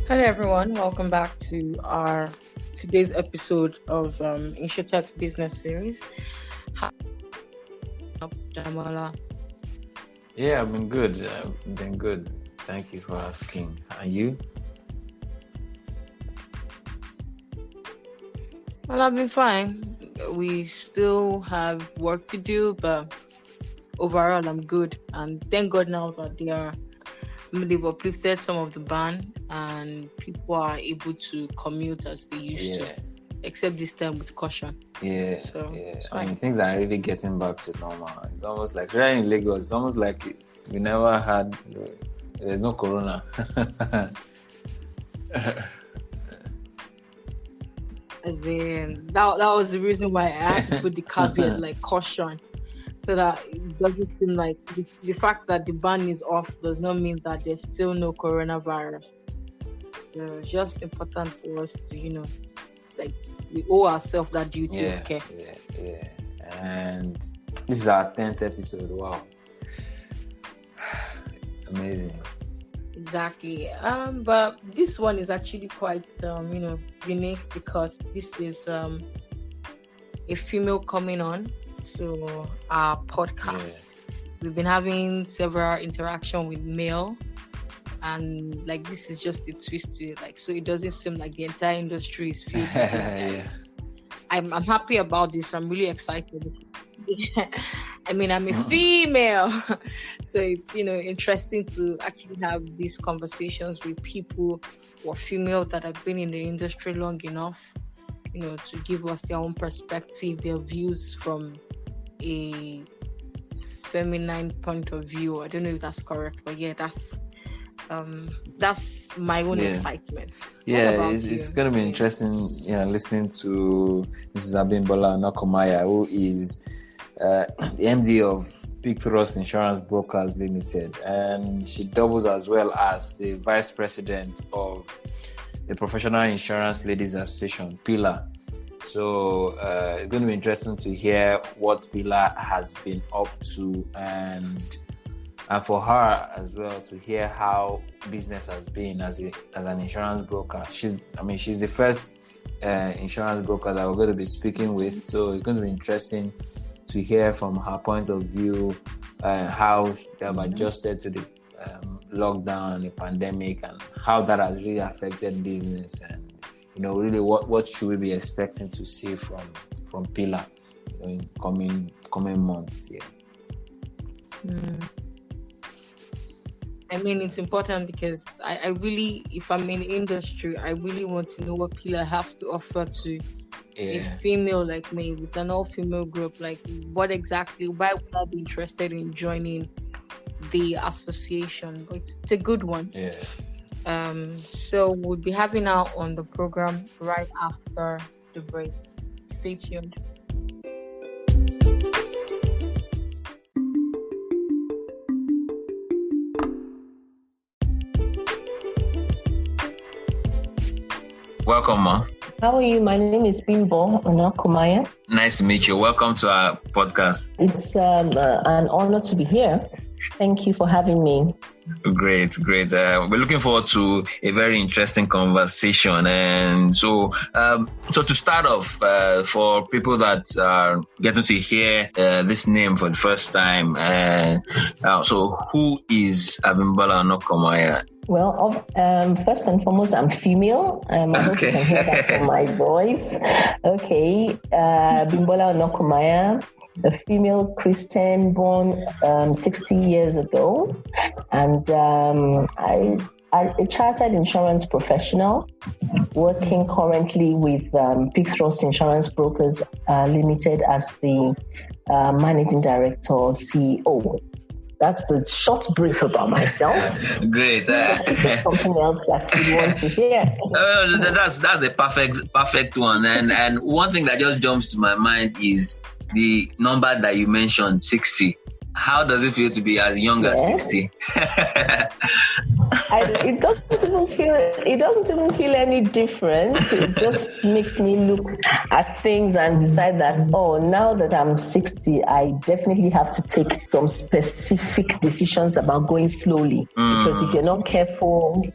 Hello, everyone. Welcome back to our today's episode of InsurTech Business Series. Hi, Damola. Yeah, I've been good. Thank you for asking. And you? Well, I've been fine. We still have work to do, but overall, I'm good. And thank God now that they've uplifted some of the ban and people are able to commute as they used to, except this time with caution. Yeah. I mean, things are really getting back to normal. It's almost like right in Lagos. It's almost like we never had. There's no corona. As in, that was the reason why I had to put the caveat like caution, so that it doesn't seem like the fact that the ban is off does not mean that there's still no coronavirus. So it's just important for us to, like we owe ourselves that duty of care. Yeah. And this is our 10th episode. Wow. Amazing. Exactly. But this one is actually quite, unique because this is a female coming on to our podcast. We've been having several interaction with male, and like this is just a twist to it. Like, so it doesn't seem like the entire industry is filled with just guys. I'm happy about this. I'm really excited. I mean, I'm a female, so it's interesting to actually have these conversations with people who are female that have been in the industry long enough, to give us their own perspective, their views from a feminine point of view. I don't know if that's correct, but yeah, that's my own excitement. Yeah, it's going to be interesting, listening to Mrs. Abimbola Onokomaya, who is the MD of Big Thrust Insurance Brokers Limited, and she doubles as well as the Vice President of the Professional Insurance Ladies Association, PILA. So it's going to be interesting to hear what PILA has been up to, and for her as well to hear how business has been as an insurance broker. She's the first insurance broker that we're going to be speaking with, so it's going to be interesting to hear from her point of view how they have adjusted to the lockdown and the pandemic, and how that has really affected business, and really what should we be expecting to see from PILA in coming months. I mean, it's important because I really, if I'm in the industry, I really want to know what PILA has to offer to a female like me, with an all-female group. Like, why would I be interested in joining the association? But it's a good one. Yes. So we'll be having her on the program right after the break. Stay tuned. Welcome, Ma. How are you? My name is Bimbo Onokomaya. Nice to meet you. Welcome to our podcast. It's an honor to be here. Thank you for having me. Great. We're looking forward to a very interesting conversation. And so to start off, for people that are getting to hear this name for the first time, so who is Abimbola Onokomaya? Well, first and foremost, I'm female. I hope you can hear that from my voice. Okay, Bimbola Onokomaya, a female Christian born 60 years ago, and I a chartered insurance professional working currently with Big Thrust Insurance Brokers Limited as the managing director or CEO. That's the short brief about myself. Great. Something else that you want to hear. That's the perfect one. And one thing that just jumps to my mind is the number that you mentioned, 60. How does it feel to be as young as 60? It doesn't even feel any different. It just makes me look at things and decide that, now that I'm 60, I definitely have to take some specific decisions about going slowly. Because if you're not careful,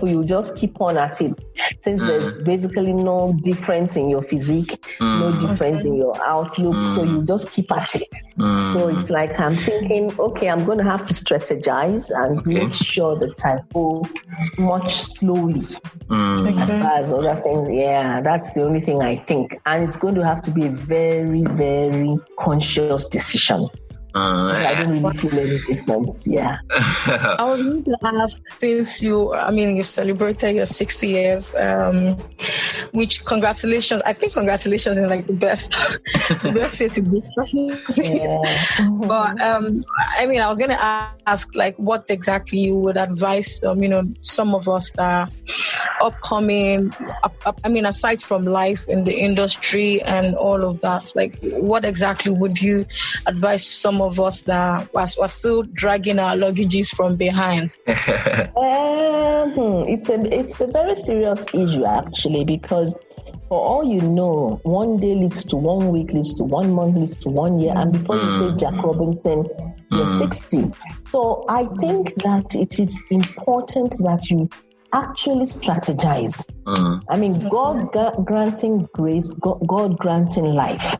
you just keep on at it. Since there's basically no difference in your physique, no difference in your outlook, so you just keep at it. So it's like I'm thinking, okay, I'm going to have to strategize and make sure that I go much slowly. As other things, that's the only thing I think. And it's going to have to be a very, very conscious decision. I don't really feel any difference. Yeah. I was going to ask, since you celebrated your 60 years, which congratulations. I think congratulations is like the best way to discuss it. But I was going to ask, like, what exactly you would advise, some of us that are upcoming, aside from life in the industry and all of that, like, what exactly would you advise some of us that are still dragging our luggages from behind? It's a very serious issue, actually, because for all you know, one day leads to 1 week, leads to 1 month, leads to 1 year, and before you say Jack Robinson, you're 60. So I think that it is important that you actually strategize. God granting grace, God granting life.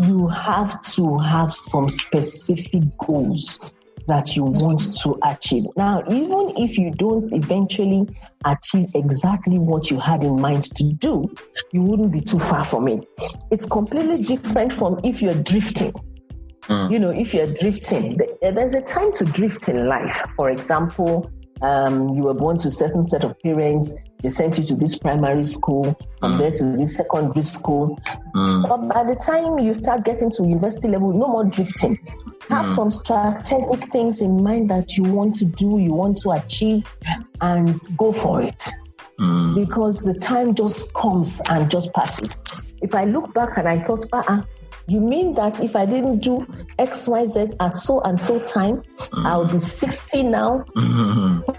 You have to have some specific goals that you want to achieve. Now, even if you don't eventually achieve exactly what you had in mind to do, you wouldn't be too far from it. It's completely different from if you're drifting. If you're drifting, there's a time to drift in life. For example, you were born to a certain set of parents, they sent you to this primary school, from there to this secondary school. But by the time you start getting to university level, no more drifting. Have some strategic things in mind that you want to do, you want to achieve, and go for it. Because the time just comes and just passes. If I look back and I thought, you mean that if I didn't do X, Y, Z at so and so time, I'll be 60 now,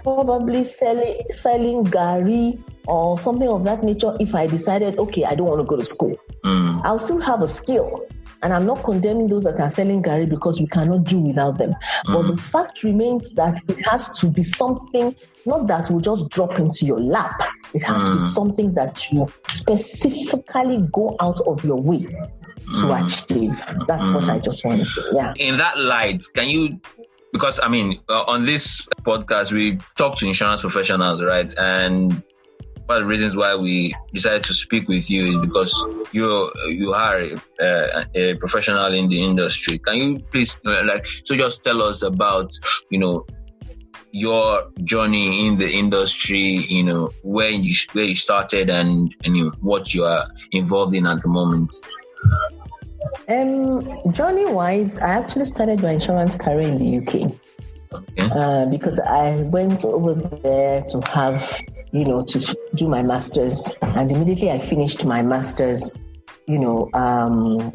probably selling gari or something of that nature. If I decided, okay, I don't want to go to school, I'll still have a skill. And I'm not condemning those that are selling gari because we cannot do without them. But the fact remains that it has to be something, not that will just drop into your lap. It has to be something that you specifically go out of your way to achieve. That's what I just want to say. Yeah. In that light, can you, because on this podcast, we talk to insurance professionals, right? And one of the reasons why we decided to speak with you is because you are a professional in the industry. Can you please, just tell us about, your journey in the industry, where you started and what you are involved in at the moment? Journey-wise, I actually started my insurance career in the UK. Okay. Because I went over there to have, to do my master's. And immediately I finished my master's, I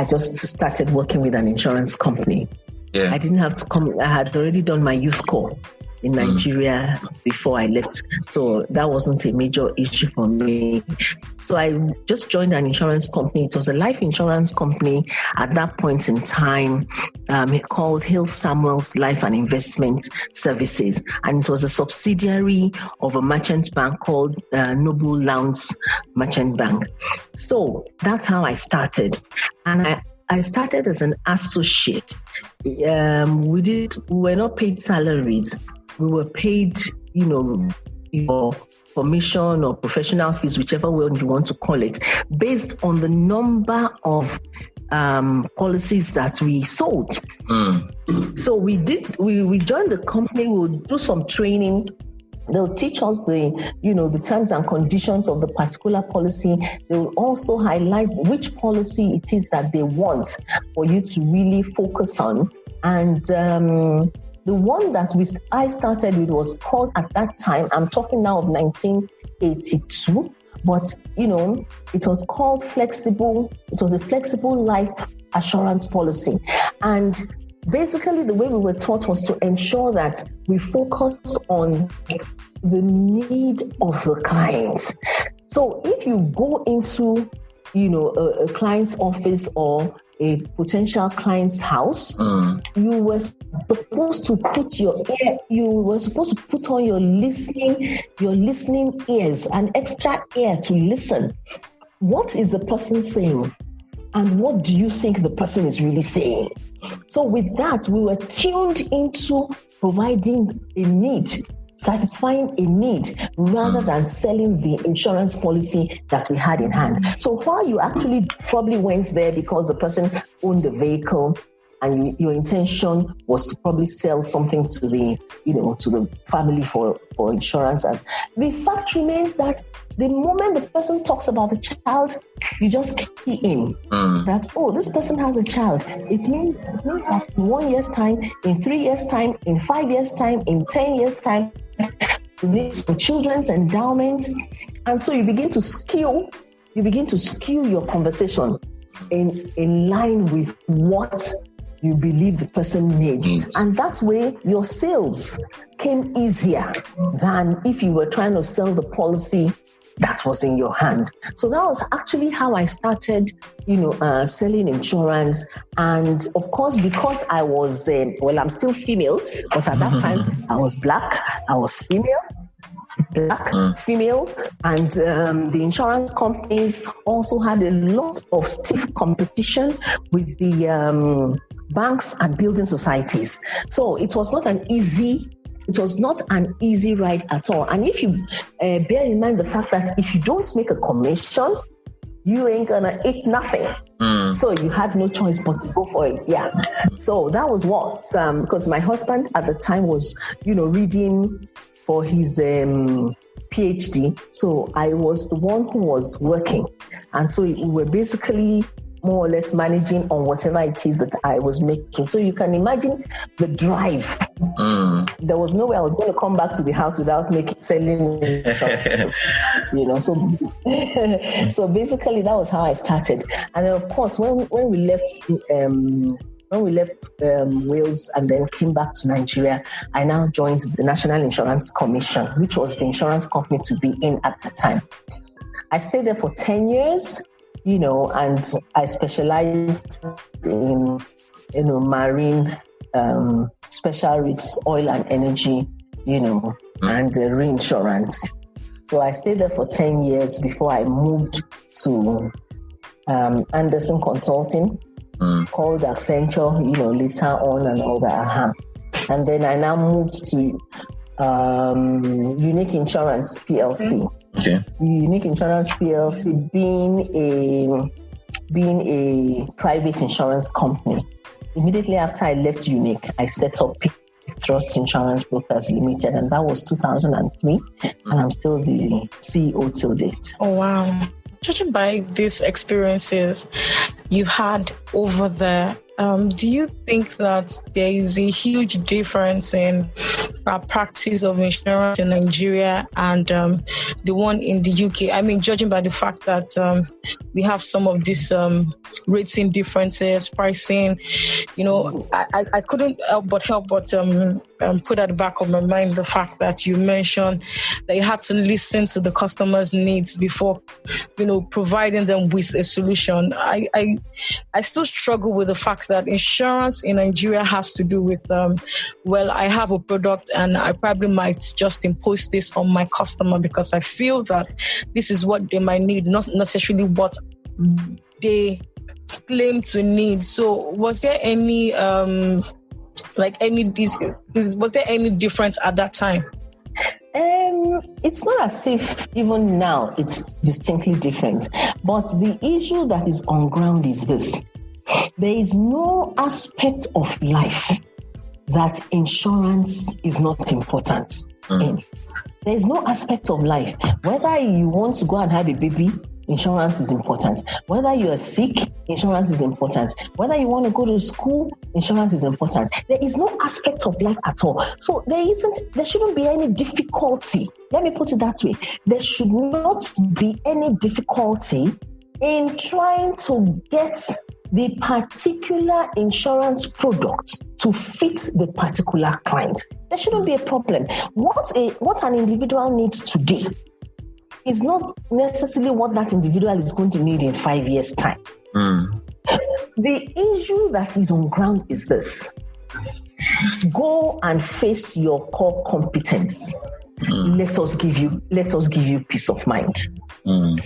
just started working with an insurance company. Yeah. I didn't have to come. I had already done my youth corps in Nigeria before I left. So that wasn't a major issue for me. So I just joined an insurance company. It was a life insurance company at that point in time, called Hill Samuels Life and Investment Services. And it was a subsidiary of a merchant bank called Noble Lowndes Merchant Bank. So that's how I started. And I started as an associate. We were not paid salaries. We were paid, your commission or professional fees, whichever way you want to call it, based on the number of policies that we sold. So we joined the company. We'll do some training. They'll teach us the terms and conditions of the particular policy. They will also highlight which policy it is that they want for you to really focus on. And the one that I started with was called at that time, I'm talking now of 1982, but it was called flexible. It was a flexible life assurance policy. And basically the way we were taught was to ensure that we focus on the need of the client. So if you go into, a client's office or a potential client's house, you were supposed to put on your listening ears, an extra ear to listen. What is the person saying? And what do you think the person is really saying? So with that, we were tuned into providing a need, satisfying a need, rather than selling the insurance policy that we had in hand. So while you actually probably went there because the person owned the vehicle and your intention was to probably sell something to the, to the family for insurance, and the fact remains that the moment the person talks about the child, you just key in that, this person has a child. It means that in 1 year's time, in 3 years' time, in 5 years' time, in 10 years' time, you need some children's endowment. And so you begin to skew your conversation in line with what you believe the person needs. And that way your sales came easier than if you were trying to sell the policy that was in your hand. So that was actually how I started, selling insurance. And of course, because I was, I'm still female, but at that time I was black, I was female, and the insurance companies also had a lot of stiff competition with the banks and building societies. So it was not an easy ride at all. And if you bear in mind the fact that if you don't make a commission, you ain't gonna eat nothing. So you had no choice but to go for it. Yeah. So that was what, because my husband at the time was, reading for his PhD. So I was the one who was working. And so we were basically more or less managing on whatever it is that I was making. So you can imagine the drive. There was no way I was going to come back to the house without selling. So basically that was how I started. And then of course, when we left Wales and then came back to Nigeria, I now joined the National Insurance Commission, which was the insurance company to be in at the time. I stayed there for 10 years. And I specialized in, marine, special risks, oil and energy, and reinsurance. So I stayed there for 10 years before I moved to Anderson Consulting, called Accenture, later on and all that. And then I now moved to Unique Insurance PLC. Okay. Unique Insurance PLC being a private insurance company. Immediately after I left Unique, I set up Peak Trust Insurance Brokers Limited, and that was 2003, and I'm still the CEO till date. Oh, wow. Judging by these experiences you've had over there, do you think that there is a huge difference in our practice of insurance in Nigeria and the one in the UK? I mean, judging by the fact that we have some of these rating differences, pricing, I couldn't help but put at the back of my mind the fact that you mentioned that you had to listen to the customer's needs before, providing them with a solution. I still struggle with the fact that insurance in Nigeria has to do with, I have a product and I probably might just impose this on my customer because I feel that this is what they might need, not necessarily what they claim to need. So was there any, was there any difference at that time? It's not as if even now it's distinctly different. But the issue that is on ground is this. There is no aspect of life that insurance is not important in. There is no aspect of life. Whether you want to go and have a baby, insurance is important. Whether you are sick, insurance is important. Whether you want to go to school, insurance is important. There is no aspect of life at all. So there shouldn't be any difficulty. Let me put it that way. There should not be any difficulty in trying to get the particular insurance product to fit the particular client. There shouldn't be a problem. What an individual needs today is not necessarily what that individual is going to need in 5 years' time. The issue that is on ground is this. Go and face your core competence. Let us give you peace of mind.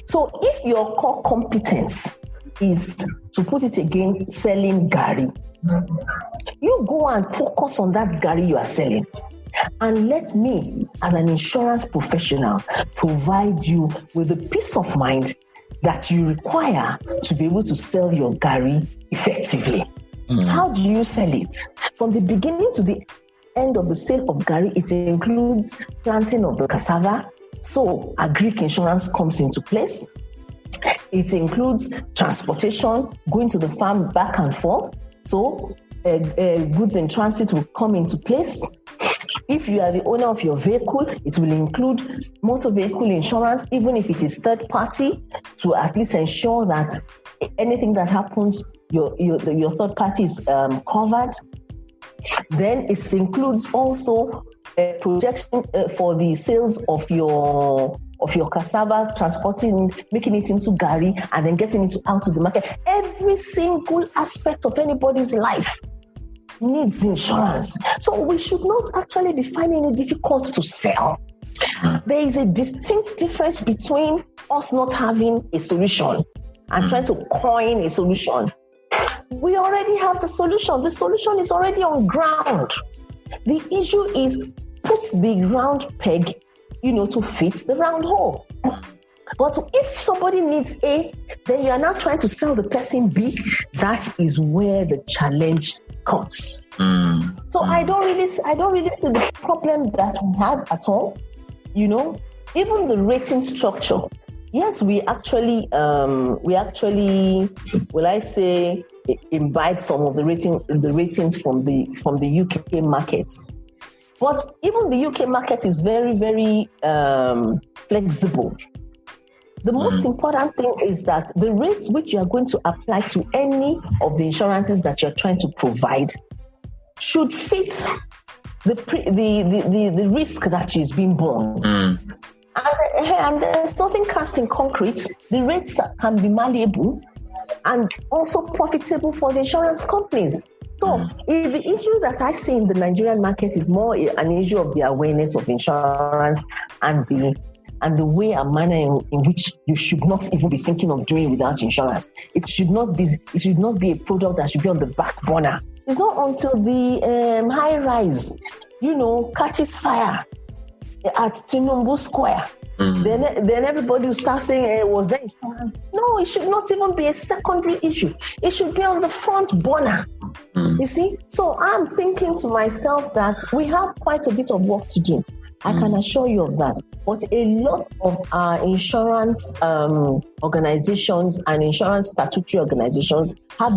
So if your core competence is, to put it again, selling garri, you go and focus on that garri you are selling. And let me, as an insurance professional, provide you with the peace of mind that you require to be able to sell your garri effectively. How do you sell it? From the beginning to the end of the sale of garri, it includes planting of the cassava. So agric insurance comes into place. It includes transportation, going to the farm back and forth. So goods in transit will come into place. If you are the owner of your vehicle, it will include motor vehicle insurance, even if it is third party, to at least ensure that anything that happens, your third party is covered. Then it includes also a projection for the sales of your cassava, transporting, making it into garri, and then getting it out to the market. Every single aspect of anybody's life needs insurance. So we should not actually be finding it difficult to sell. There is a distinct difference between us not having a solution and trying to coin a solution. We already have the solution. The solution is already on ground. The issue is put the round peg, to fit the round hole. But if somebody needs A, then you are now trying to sell the person B. That is where the challenge comes. So I don't really see the problem that we have at all. Even the rating structure. Yes, we actually, will I say, imbibe some of the ratings from the UK market. But even the UK market is very, very flexible. The most important thing is that the rates which you are going to apply to any of the insurances that you're trying to provide should fit the risk that is being borne. And there's nothing cast in concrete. The rates can be malleable and also profitable for the insurance companies. So the issue that I see in the Nigerian market is more an issue of the awareness of insurance and the way and manner in which you should not even be thinking of doing without insurance. It should not be a product that should be on the back burner. It's not until the high rise, catches fire at Tinubu Square. Then everybody will start saying, was there insurance? No, it should not even be a secondary issue. It should be on the front burner. You see? So I'm thinking to myself that we have quite a bit of work to do. I can assure you of that. But a lot of our insurance organizations and insurance statutory organizations have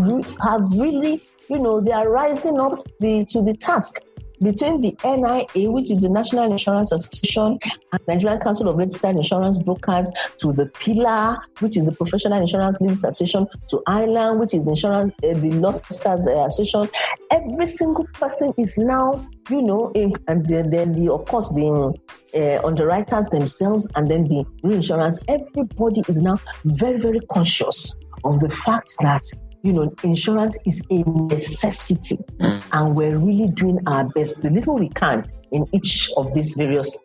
really, they are rising up to the task. Between the NIA, which is the National Insurance Association, and Nigerian Council of Registered Insurance Brokers, to the PILA, which is the Professional Insurance Leaders Association, to ILAN, which is the Lost Stars Association, every single person is now, and then of course the underwriters themselves, and then the reinsurance. Everybody is now very, very conscious of the fact that insurance is a necessity, and we're really doing our best, the little we can, in each of these various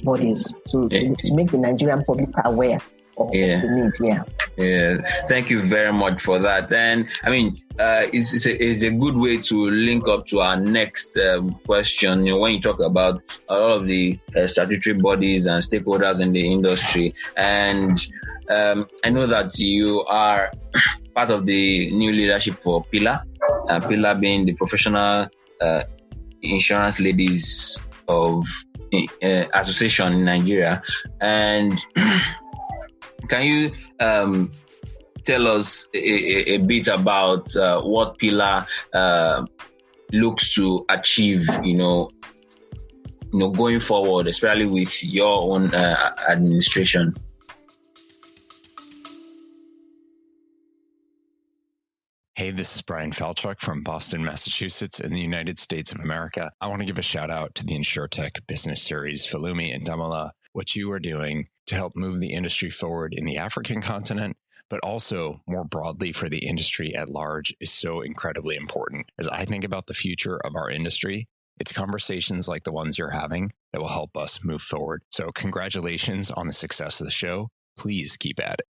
bodies to make the Nigerian public aware of the need. Yeah, thank you very much for that. And I mean, it's a good way to link up to our next question. When you talk about all of the statutory bodies and stakeholders in the industry, and I know that you are part of the new leadership for PILA, PILA being the Professional Insurance Ladies of Association in Nigeria. And can you tell us a bit about what PILA looks to achieve, going forward, especially with your own administration? Hey, this is Brian Falchuk from Boston, Massachusetts in the United States of America. I want to give a shout out to the InsurTech Business Series, Falumi and Damola. What you are doing to help move the industry forward in the African continent, but also more broadly for the industry at large, is so incredibly important. As I think about the future of our industry, it's conversations like the ones you're having that will help us move forward. So congratulations on the success of the show. Please keep at it.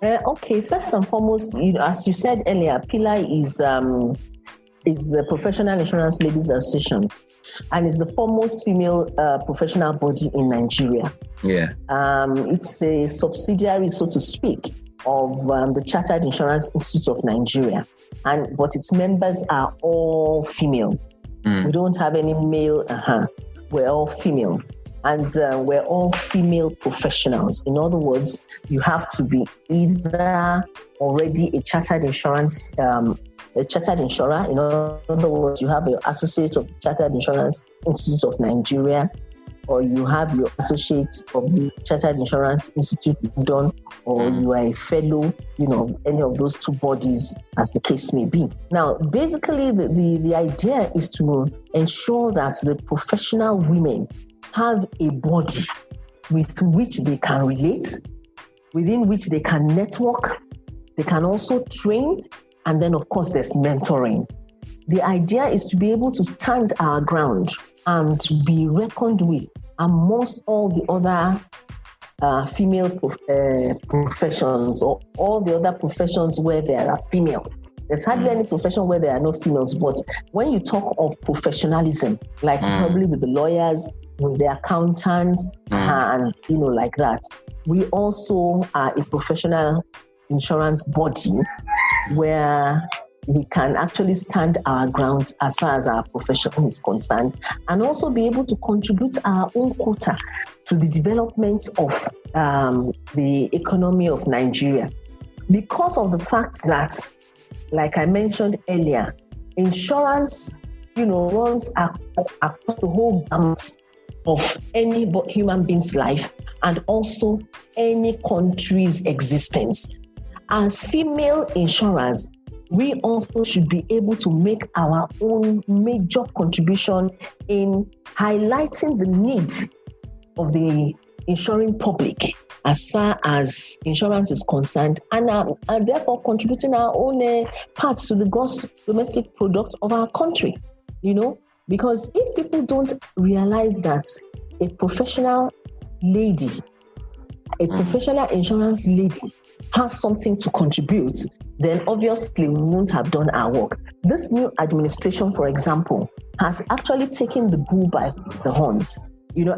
Okay, first and foremost, as you said earlier, PILA is the Professional Insurance Ladies Association, and is the foremost female professional body in Nigeria. Yeah. It's a subsidiary, so to speak, of the Chartered Insurance Institute of Nigeria, but its members are all female. We don't have any male. We're all female. And we're all female professionals. In other words, you have to be either already a chartered insurance, a chartered insurer. In other words, you have your associate of Chartered Insurance Institute of Nigeria, or you have your associate of the Chartered Insurance Institute done, or you are a fellow, any of those two bodies, as the case may be. Now, basically, the idea is to ensure that the professional women have a body with which they can relate, within which they can network, they can also train, and then, of course, there's mentoring. The idea is to be able to stand our ground and be reckoned with amongst all the other female professions, or all the other professions where there are female. There's hardly any profession where there are no females, but when you talk of professionalism, like probably with the lawyers, with the accountants, and like that, we also are a professional insurance body where we can actually stand our ground as far as our profession is concerned, and also be able to contribute our own quota to the development of the economy of Nigeria. Because of the fact that, like I mentioned earlier, insurance, runs across the whole gamut of any human being's life and also any country's existence. As female insurers, we also should be able to make our own major contribution in highlighting the need of the insuring public as far as insurance is concerned, and therefore contributing our own part to the gross domestic product of our country, because if people don't realize that a professional lady, a professional insurance lady has something to contribute, then obviously we won't have done our work. This new administration, for example, has actually taken the bull by the horns.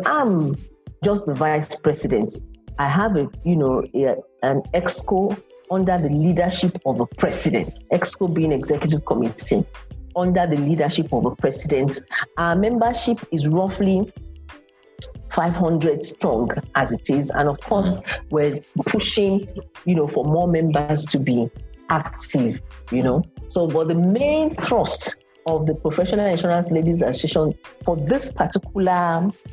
I'm just the vice president. I have an EXCO under the leadership of a president, EXCO being executive committee, under the leadership of a president. Our membership is roughly 500 strong as it is. And of course, we're pushing, for more members to be active, So, but the main thrust of the Professional Insurance Ladies Association for this particular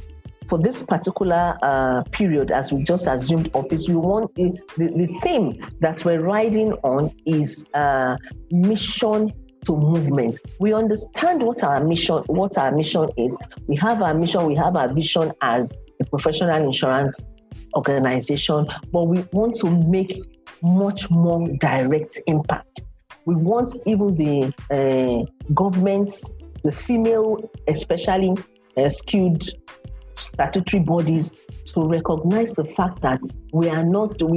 period, as we just assumed office, we want the theme that we're riding on is mission to movement. We understand what our mission is. We have our mission, we have our vision as a professional insurance organization, but we want to make much more direct impact. We want even the governments, the female, especially skewed statutory bodies, to recognize the fact that we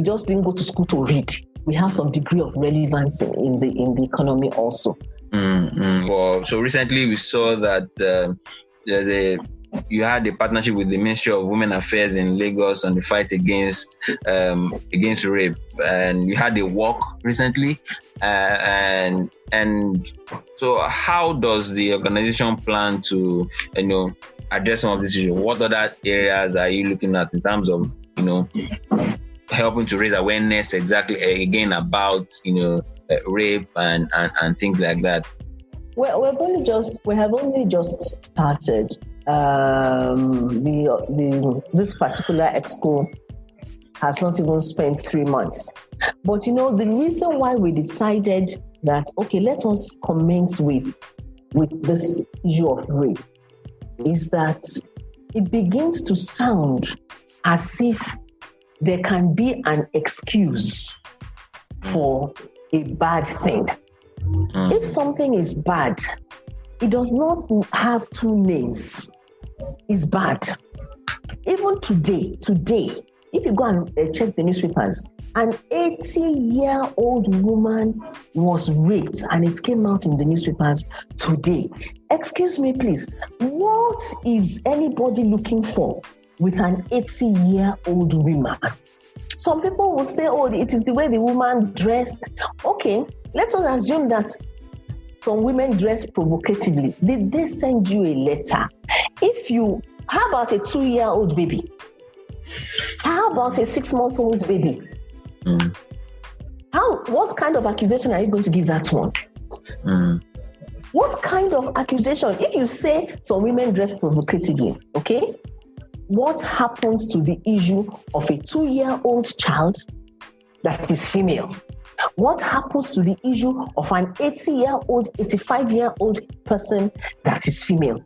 just didn't go to school to read. We have some degree of relevance in the economy also. Well, so recently we saw that you had a partnership with the Ministry of Women Affairs in Lagos on the fight against rape, and you had a walk recently, and so how does the organization plan to address some of these issues? What other areas are you looking at in terms of helping to raise awareness exactly again about rape and things like that? Well, we have only just started. This particular EXCO has not even spent 3 months. But the reason why we decided that, okay, let us commence with this issue of rape is that it begins to sound as if there can be an excuse for a bad thing. If something is bad, it does not have two names. It's bad. Even today, if you go and check the newspapers, an 80-year-old woman was raped and it came out in the newspapers today. Excuse me, please. What is anybody looking for with an 80-year-old woman? Some people will say, oh, it is the way the woman dressed. Okay, let us assume that some women dress provocatively. Did they send you a letter? How about a 2-year-old baby? How about a 6-month-old baby? What kind of accusation are you going to give that one? What kind of accusation? If you say some women dress provocatively, okay, what happens to the issue of a 2-year-old child that is female? What happens to the issue of an 80-year-old, 85-year-old person that is female?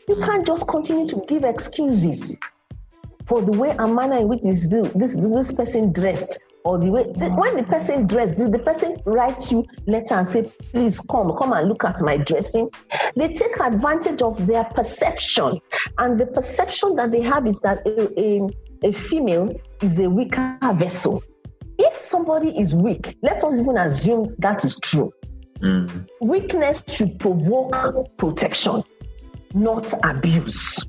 You can't just continue to give excuses for the way and manner in which this person dressed, or the way when the person dressed. Did the person write you letter and say, please come and look at my dressing? They take advantage of their perception, and the perception that they have is that a female is a weaker vessel. If somebody is weak, let us even assume that is true. Weakness should provoke protection, not abuse.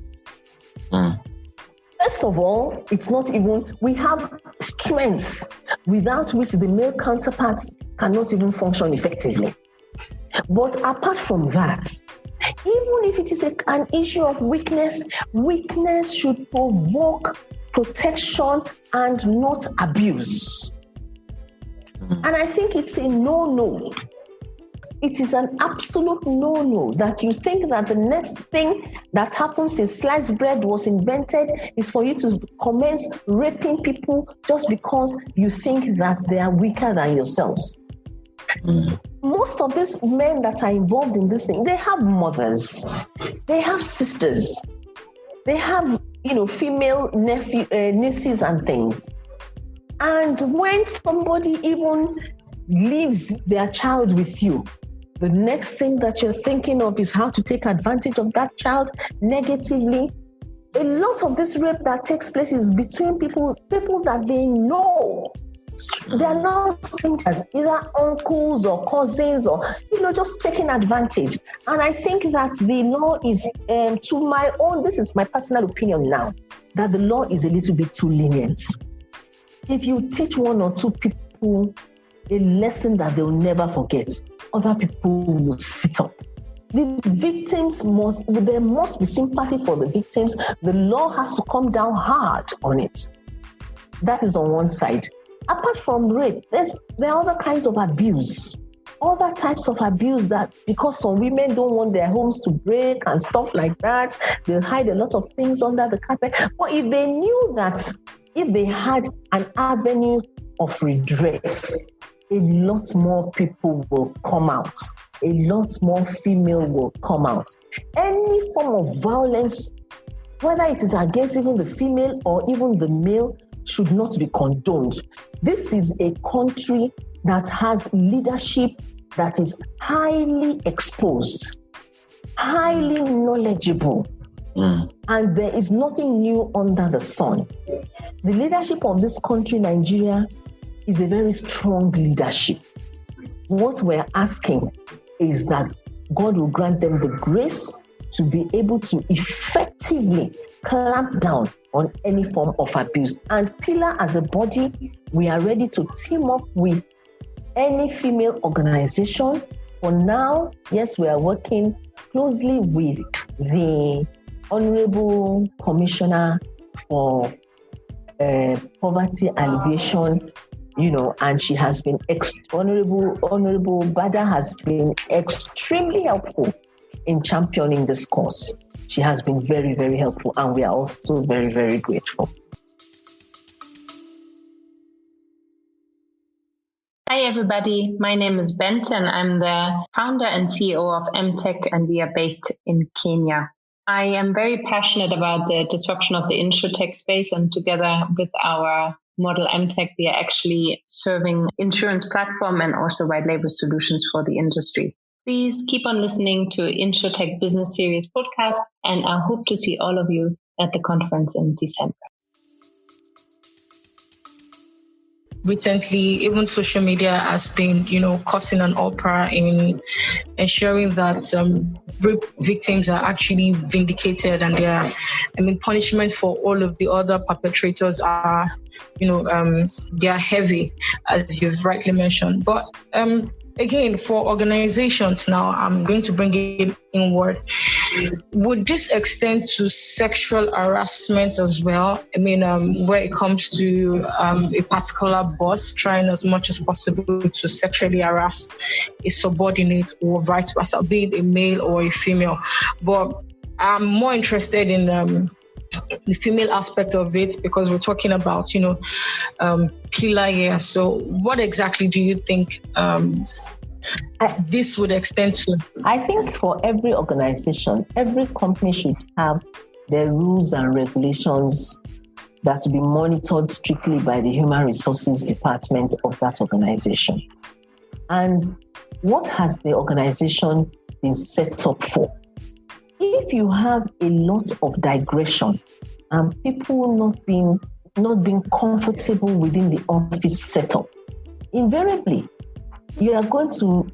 First of all, it's not even, we have strengths without which the male counterparts cannot even function effectively. But apart from that, even if it is an issue of weakness should provoke protection and not abuse. And I think it's a no-no. It is an absolute no-no that you think that the next thing that happens since sliced bread was invented is for you to commence raping people just because you think that they are weaker than yourselves. Most of these men that are involved in this thing, they have mothers, they have sisters, they have, female nieces and things. And when somebody even leaves their child with you, the next thing that you're thinking of is how to take advantage of that child negatively. A lot of this rape that takes place is between people that they know. They are not strangers, either uncles or cousins or, just taking advantage. And I think that the law is, this is my personal opinion now, that the law is a little bit too lenient. If you teach one or two people a lesson that they'll never forget, other people will sit up. There must be sympathy for the victims. The law has to come down hard on it. That is on one side. Apart from rape, there are other kinds of abuse. Other types of abuse that, because some women don't want their homes to break and stuff like that, they'll hide a lot of things under the carpet. But if they knew that, if they had an avenue of redress, a lot more people will come out. A lot more female will come out. Any form of violence, whether it is against even the female or even the male, should not be condoned. This is a country that has leadership that is highly exposed, highly knowledgeable, and there is nothing new under the sun. The leadership of this country, Nigeria, is a very strong leadership. What we're asking is that God will grant them the grace to be able to effectively clamp down on any form of abuse. And Pillar, as a body, we are ready to team up with any female organization. For now, yes, we are working closely with the Honorable Commissioner for Poverty Alleviation, and she has been Honorable Bada has been extremely helpful in championing this cause. She has been very, very helpful, and we are also very, very grateful. everybody. My name is Bente, and I'm the founder and CEO of MTech, and we are based in Kenya. I am very passionate about the disruption of the insurtech space, and together with our model MTech, we are actually serving insurance platform and also white label solutions for the industry. Please keep on listening to InsurTech Business Series podcast, and I hope to see all of you at the conference in December. Recently, even social media has been, causing an uproar in ensuring that rape victims are actually vindicated, and punishment for all of the other perpetrators are, they are heavy, as you've rightly mentioned. But again, for organizations now, I'm going to bring it inward. Would this extend to sexual harassment as well? Where it comes to a particular boss trying as much as possible to sexually harass a subordinate or vice versa, be it a male or a female. But I'm more interested in the female aspect of it, because we're talking about, pillar here. So what exactly do you think this would extend to? I think for every organization, every company should have their rules and regulations that will be monitored strictly by the human resources department of that organization. And what has the organization been set up for? If you have a lot of digression and people not being comfortable within the office setup, invariably you are going to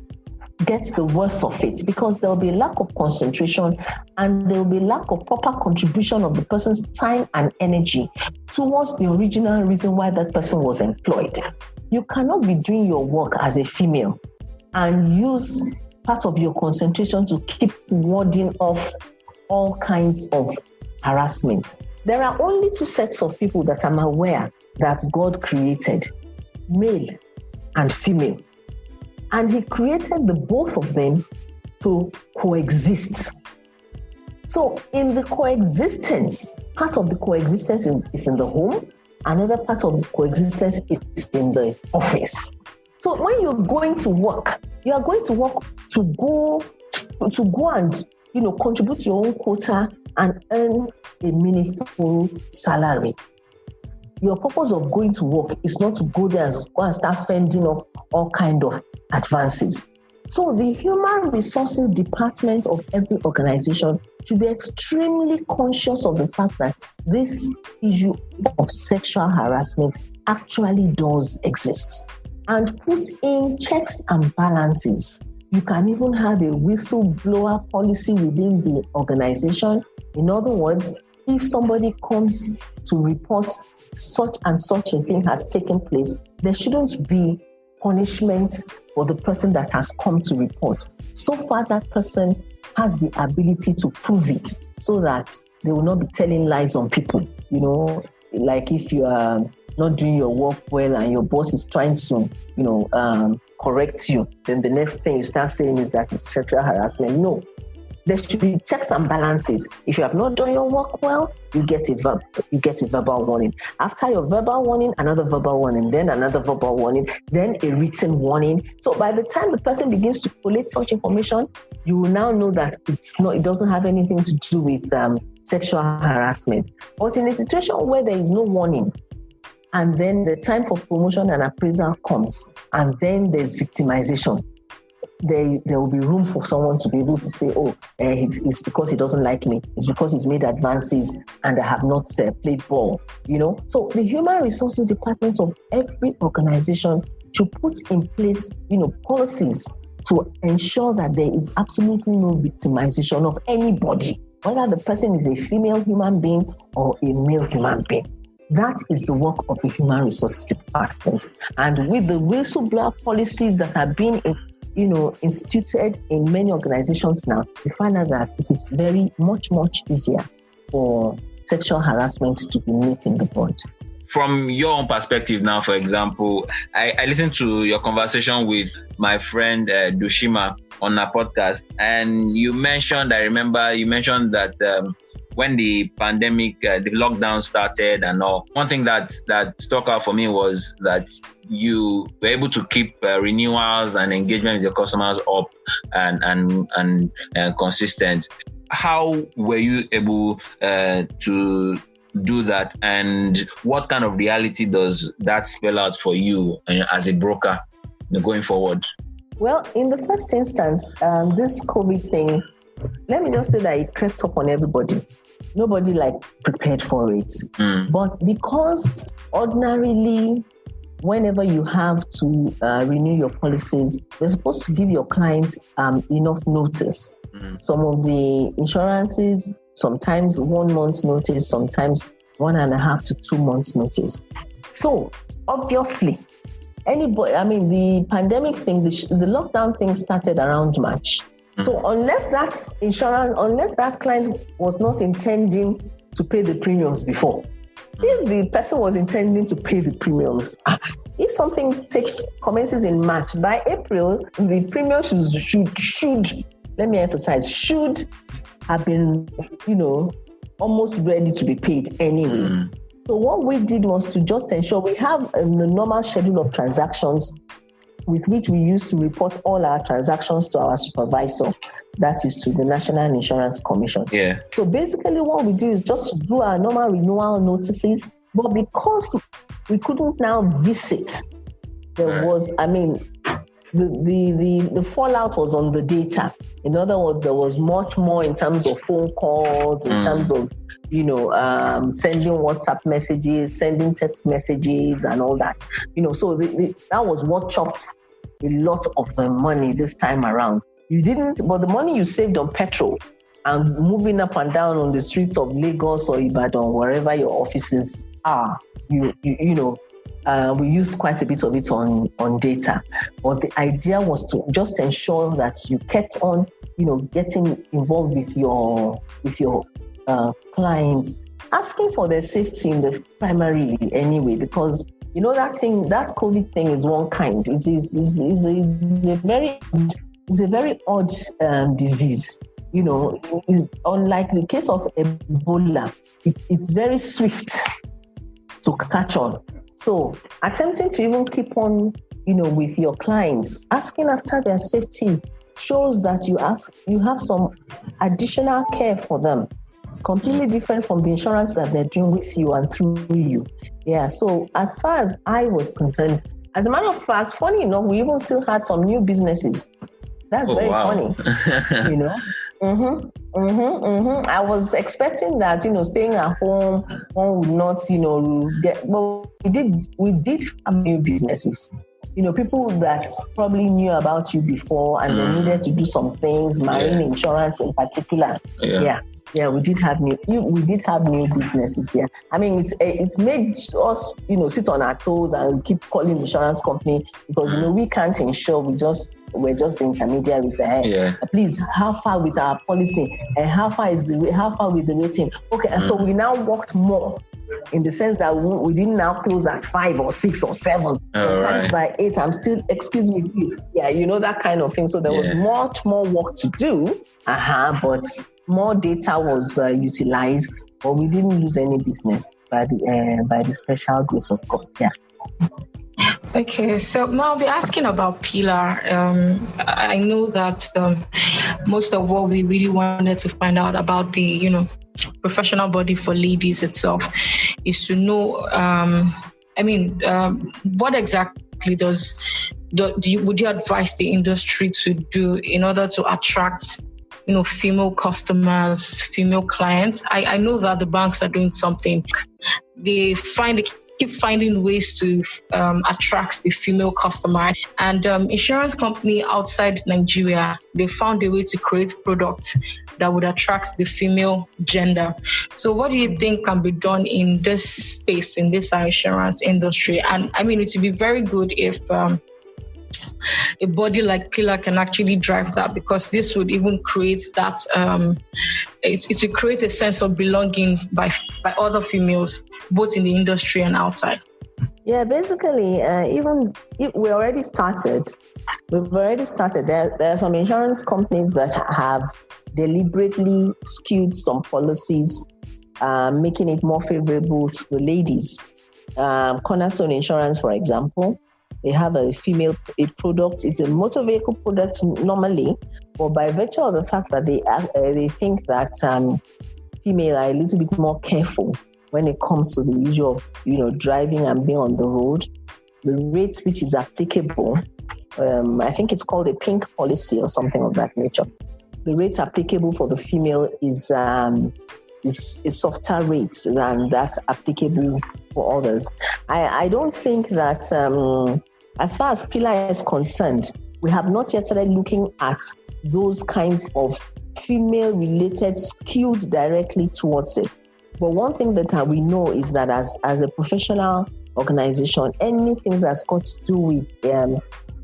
get the worst of it, because there will be a lack of concentration and there will be lack of proper contribution of the person's time and energy towards the original reason why that person was employed. You cannot be doing your work as a female and use part of your concentration to keep warding off all kinds of harassment. There are only two sets of people that I'm aware that God created, male and female. And he created the both of them to coexist. So in the coexistence, part of the coexistence is in the home, another part of the coexistence is in the office. So when you're going to work, you are going to work to go and contribute your own quota and earn a meaningful salary. Your purpose of going to work is not to go there and go and start fending off all kind of advances. So the human resources department of every organization should be extremely conscious of the fact that this issue of sexual harassment actually does exist, and put in checks and balances. You can even have a whistleblower policy within the organization. In other words, if somebody comes to report such and such a thing has taken place, there shouldn't be punishment for the person that has come to report. So far, that person has the ability to prove it, so that they will not be telling lies on people. Like if you are not doing your work well and your boss is trying to, correct you, then the next thing you start saying is that it's sexual harassment. No. There should be checks and balances. If you have not done your work well, you get a verbal warning. After your verbal warning, another verbal warning, then another verbal warning, then a written warning. So by the time the person begins to collate such information, you will now know that it doesn't have anything to do with sexual harassment. But in a situation where there is no warning, and then the time for promotion and appraisal comes, and then there's victimization, there will be room for someone to be able to say, it's because he doesn't like me. It's because he's made advances and I have not played ball, So the human resources department of every organization should put in place, policies to ensure that there is absolutely no victimization of anybody, whether the person is a female human being or a male human being. That is the work of the human resources department. And with the whistleblower policies that are being instituted in many organizations now, we find out that it is very much easier for sexual harassment to be nipped in the bud. From your own perspective now, for example, I listened to your conversation with my friend Dushima on our podcast, and I remember you mentioned that when the pandemic, the lockdown started and all, one thing that stuck out for me was that you were able to keep renewals and engagement with your customers up and consistent. How were you able to do that, and what kind of reality does that spell out for you as a broker going forward? Well, in the first instance, this COVID thing, let me just say that it crept up on everybody. Nobody prepared for it. But because ordinarily, whenever you have to renew your policies, you're supposed to give your clients enough notice. Some of the insurances, sometimes 1 month's notice, sometimes 1.5 to 2 months notice. So obviously, the pandemic thing, the lockdown thing started around March. So unless that client was not intending to pay the premiums before, if the person was intending to pay the premiums, if something commences in March, by April, the premiums should, let me emphasize, should have been, almost ready to be paid anyway. So what we did was to just ensure we have the normal schedule of transactions with which we used to report all our transactions to our supervisor, that is to the National Insurance Commission. Yeah. So basically what we do is just do our normal renewal notices, but because we couldn't now visit, there was, the fallout was on the data. In other words, there was much more in terms of phone calls, in terms of, sending WhatsApp messages, sending text messages and all that. So that was what chopped a lot of the money this time around. But the money you saved on petrol and moving up and down on the streets of Lagos or Ibadan, wherever your offices are, we used quite a bit of it on data. But the idea was to just ensure that you kept on, getting involved with your clients, asking for their safety primarily anyway, because that COVID thing is one kind. It's a very odd disease. Unlike the case of Ebola, it's very swift to catch on. So attempting to even keep on, with your clients, asking after their safety shows that you have some additional care for them, completely different from the insurance that they're doing with you and through you. Yeah. So as far as I was concerned, as a matter of fact, funny enough, we even still had some new businesses. That's funny, I was expecting that, staying at home, one would not, but we did have new businesses. People that probably knew about you before and they needed to do some things, marine insurance in particular. Yeah, we did have new businesses. Yeah, it's made us, sit on our toes and keep calling insurance company because we can't insure. We're just the intermediaries. Please, how far with our policy and how far with the rating? Okay, and so we now worked more in the sense that we didn't now close at 5 or 6 or 7. Sometimes by 8, I'm still, excuse me, please. Yeah, that kind of thing. So there was much more work to do. But more data was utilized, but we didn't lose any business by the special grace of God. Yeah. Okay, so now I'll be asking about Pillar. I know that most of what we really wanted to find out about the, professional body for ladies itself is to know, what exactly would you advise the industry to do in order to attract, female customers, female clients? I know that the banks are doing something. They keep finding ways to attract the female customer. And insurance company outside Nigeria, they found a way to create products that would attract the female gender. So what do you think can be done in this space, in this insurance industry? And it would be very good if a body like Pillar can actually drive that, because this would even create that, it will create a sense of belonging by other females, both in the industry and outside. Yeah, basically, we've already started. There are some insurance companies that have deliberately skewed some policies, making it more favorable to the ladies. Cornerstone Insurance, for example, they have a product. It's a motor vehicle product normally, but by virtue of the fact that they think that female are a little bit more careful when it comes to the issue of driving and being on the road, the rate which is applicable, I think it's called a pink policy or something of that nature. The rate applicable for the female is a softer rate than that applicable for others. I don't think that, as far as PILA is concerned, we have not yet started looking at those kinds of female-related skewed directly towards it. But one thing that we know is that as a professional organization, anything that's got to do with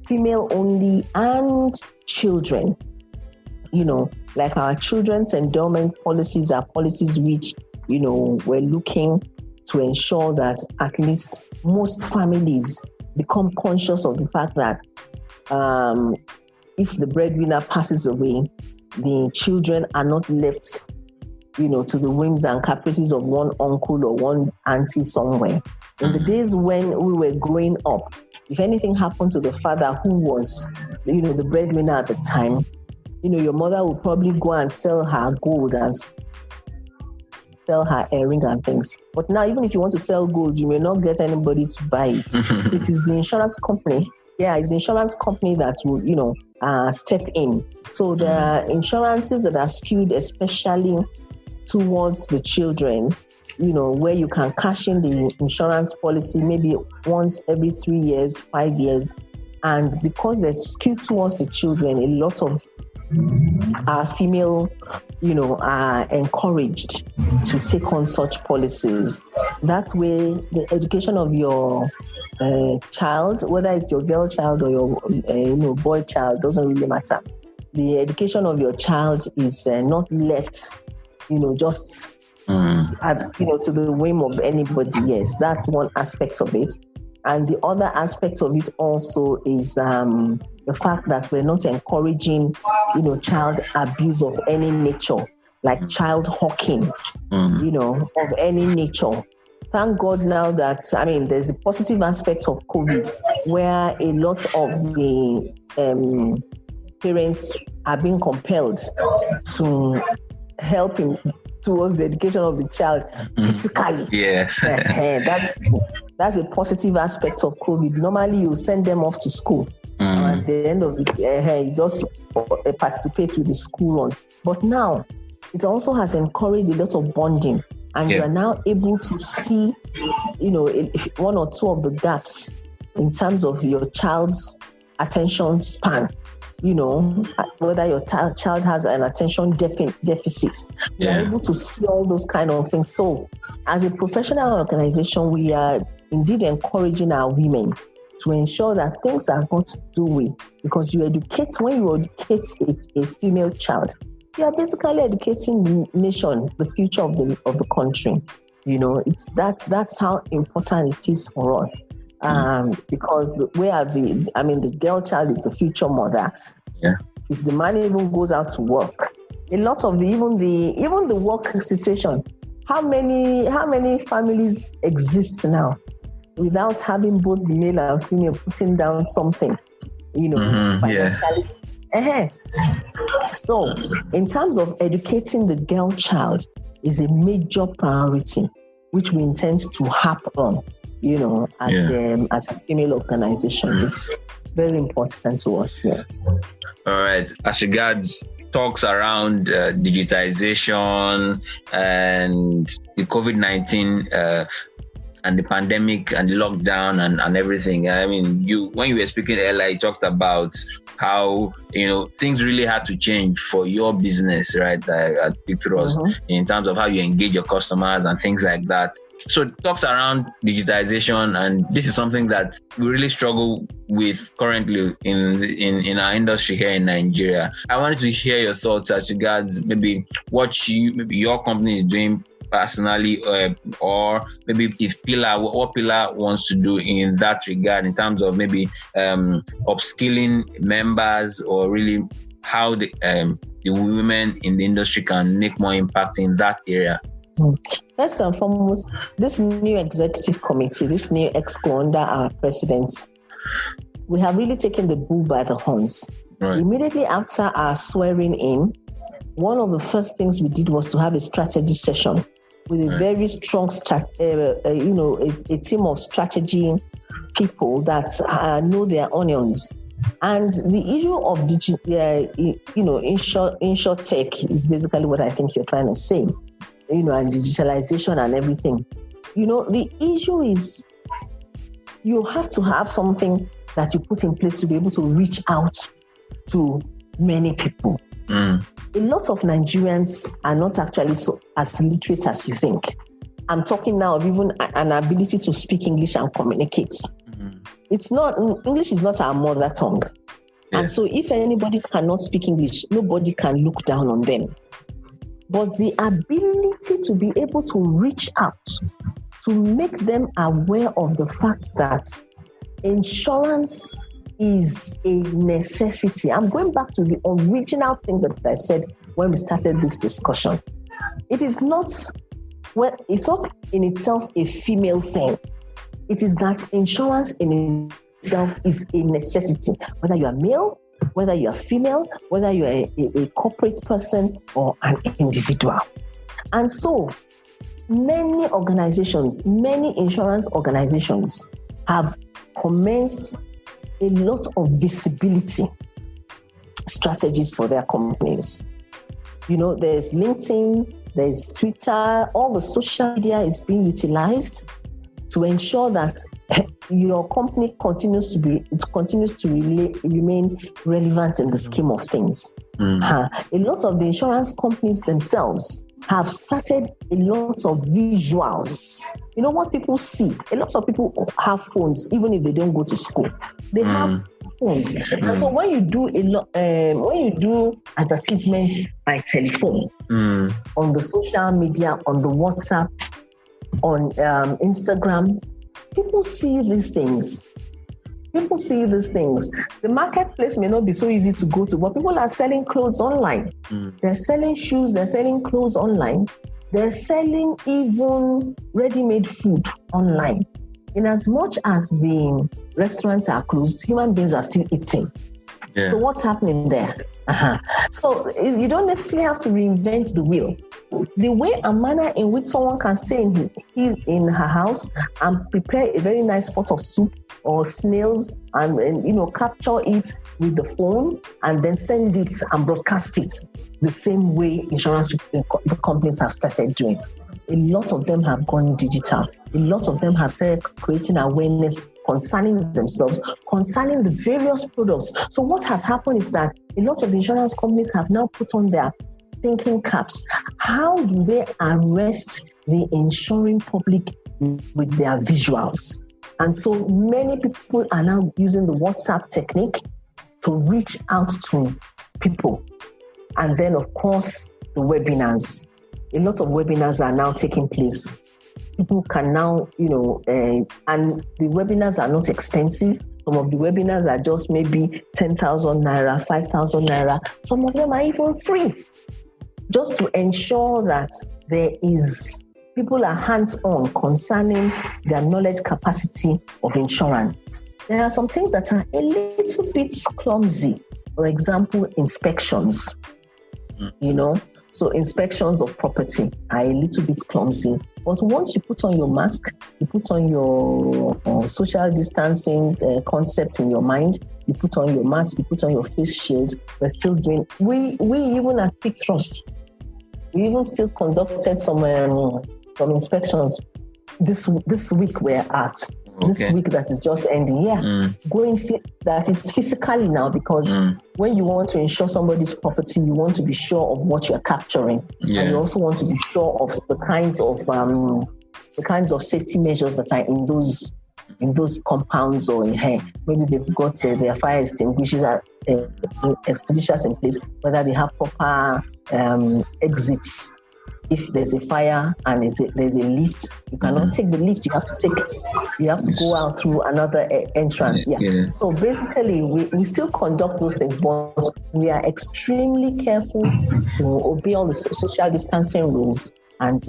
female only and children, like our children's endowment policies are policies which, we're looking to ensure that at least most families become conscious of the fact that if the breadwinner passes away, the children are not left, to the whims and caprices of one uncle or one auntie somewhere. In the days when we were growing up, if anything happened to the father who was, the breadwinner at the time, your mother would probably go and sell her gold and sell her earring and things. But now, even if you want to sell gold, you may not get anybody to buy it. It is the insurance company. Yeah, it's the insurance company that will, step in. So there are insurances that are skewed especially towards the children, where you can cash in the insurance policy maybe once every 3 years, 5 years. And because they're skewed towards the children, a lot of our female, are encouraged to take on such policies. That way, the education of your child, whether it's your girl child or your boy child, doesn't really matter. The education of your child is not left, just to the whim of anybody. Yes, that's one aspect of it. And the other aspect of it also is the fact that we're not encouraging, child abuse of any nature, like child hawking, of any nature. Thank God now that, there's a positive aspect of COVID where a lot of the parents are being compelled to help towards the education of the child physically. Yes. That's a positive aspect of COVID. Normally, you send them off to school. At the end of it, you just participate with the school run. But now, it also has encouraged a lot of bonding. And you are now able to see, one or two of the gaps in terms of your child's attention span. Whether your child has an attention deficit. You're able to see all those kind of things. So, as a professional organization, we are indeed encouraging our women to ensure that things that's got to do with, because when you educate a female child, you are basically educating the nation, the future of the country. That's how important it is for us. Because the girl child is the future mother. Yeah. If the man even goes out to work, a lot of even the work situation, how many families exist now without having both the male and female putting down something, financially. So, in terms of educating the girl child is a major priority, which we intend to harp on, as a female organization. It's very important to us, yes. All right. As regards talks around digitization and the COVID-19 and the pandemic and the lockdown and everything. When you were speaking earlier, you talked about how, things really had to change for your business, right? At Picturos, in terms of how you engage your customers and things like that. So talks around digitization, and this is something that we really struggle with currently in our industry here in Nigeria. I wanted to hear your thoughts as regards maybe what your company is doing personally, or maybe if what PILA wants to do in that regard, in terms of maybe upskilling members, or really how the women in the industry can make more impact in that area? First and foremost, this new executive committee, this new EXCO under our president, we have really taken the bull by the horns. Right. Immediately after our swearing in, one of the first things we did was to have a strategy session with a very strong, a team of strategy people that know their onions. And the issue of InsurTech is basically what I think you're trying to say, and digitalization and everything. The issue is you have to have something that you put in place to be able to reach out to many people. A lot of Nigerians are not actually as literate as you think. I'm talking now of even an ability to speak English and communicate. English is not our mother tongue. Yeah. And so if anybody cannot speak English, nobody can look down on them. But the ability to be able to reach out, to make them aware of the fact that insurance is a necessity. I'm going back to the original thing that I said when we started this discussion. It's not in itself a female thing. It is that insurance in itself is a necessity, whether you are male, whether you are female, whether you are a corporate person or an individual. And so many insurance organizations have commenced a lot of visibility strategies for their companies. There's LinkedIn, there's Twitter, all the social media is being utilized to ensure that your company continues to remain relevant in the scheme of things. A lot of the insurance companies themselves have started a lot of visuals. What people see. A lot of people have phones, even if they don't go to school. They have phones. And so when you do advertisements by telephone, on the social media, on the WhatsApp, on Instagram, people see these things. The marketplace may not be so easy to go to, but people are selling clothes online. They're selling shoes, they're selling clothes online. They're selling even ready-made food online. In as much as the restaurants are closed, human beings are still eating. Yeah. So what's happening there? So you don't necessarily have to reinvent the wheel. The way and manner in which someone can stay in her house and prepare a very nice pot of soup or snails and capture it with the phone and then send it and broadcast it the same way insurance companies have started doing. A lot of them have gone digital. A lot of them have started creating awareness concerning themselves, concerning the various products. So what has happened is that a lot of the insurance companies have now put on their thinking caps. How do they arrest the insuring public with their visuals? And so many people are now using the WhatsApp technique to reach out to people. And then, of course, the webinars. A lot of webinars are now taking place. People can now, and the webinars are not expensive. Some of the webinars are just maybe 10,000 naira, 5,000 naira. Some of them are even free, just to ensure that people are hands-on concerning their knowledge capacity of insurance. There are some things that are a little bit clumsy. For example, inspections, So inspections of property are a little bit clumsy. But once you put on your mask, you put on your social distancing concept in your mind, you put on your mask, you put on your face shield, we're still doing, we even at Peak Trust, we even still conducted some inspections this week we're at. This week that is just ending. That is physically now, because when you want to insure somebody's property, you want to be sure of what you're capturing. Yeah. And you also want to be sure of the kinds of safety measures that are in those compounds or in here. Maybe they've got their fire extinguishers in place, whether they have proper exits if there's a fire and there's a lift, you cannot take the lift. You have to go out through another entrance. Yeah. So basically, we still conduct those things, but we are extremely careful to obey all the social distancing rules, and